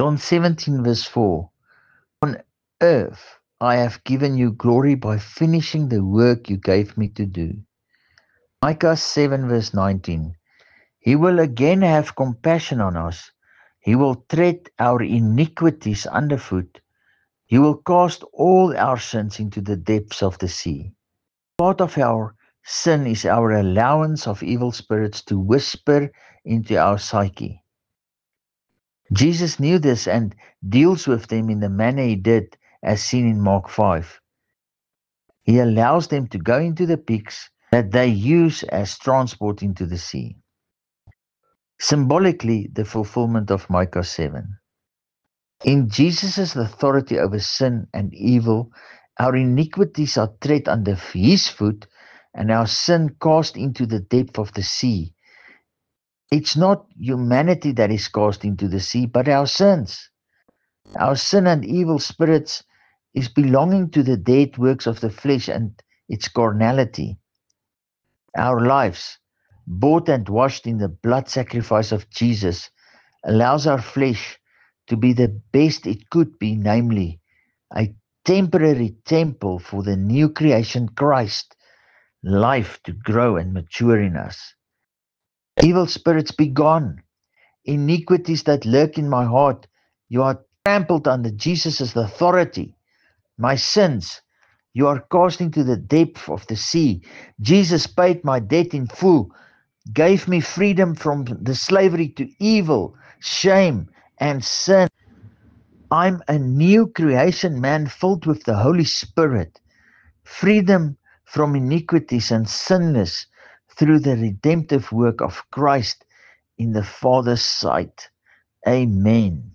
John 17 verse 4. On earth I have given you glory by finishing the work you gave me to do. Micah 7 verse 19. He will again have compassion on us. He will tread our iniquities underfoot. He will cast all our sins into the depths of the sea. Part of our sin is our allowance of evil spirits to whisper into our psyche. Jesus knew this and deals with them in the manner he did, as seen in Mark 5. He allows them to go into the pigs that they use as transport into the sea. Symbolically, the fulfillment of Micah 7. In Jesus' authority over sin and evil, our iniquities are tread under his foot and our sin cast into the depth of the sea. It's not humanity that is cast into the sea, but our sins. Our sin and evil spirits is belonging to the dead works of the flesh and its carnality. Our lives, bought and washed in the blood sacrifice of Jesus, allows our flesh to be the best it could be, namely, a temporary temple for the new creation Christ, life to grow and mature in us. Evil spirits be gone. Iniquities that lurk in my heart, you are trampled under Jesus' authority. My sins, you are cast into the depth of the sea. Jesus paid my debt in full, gave me freedom from the slavery to evil, shame, and sin. I'm a new creation man filled with the Holy Spirit, freedom from iniquities and sinless through the redemptive work of Christ in the Father's sight. Amen.